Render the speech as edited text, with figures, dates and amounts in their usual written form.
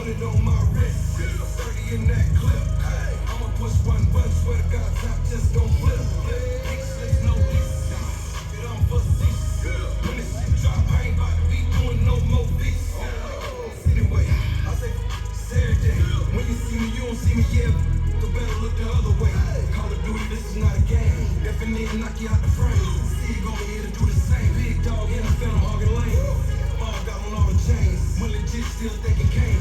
100 on my wrist, 30 in that clip. I'ma push one button, swear to God, top just gon' flip. Big slicks, no lease. It on for cease. When this shit drop, I ain't about to be doing no more beats. Anyway, I say Saturday. When you see me, you don't see me, yeah. You better look the other way. Call of Duty, this is not a game. Definitely knock you out the frame. See you gon' here to do the same. Big dog in the film, hogging lane. Ball got on all the chains. When legit, still thinking game.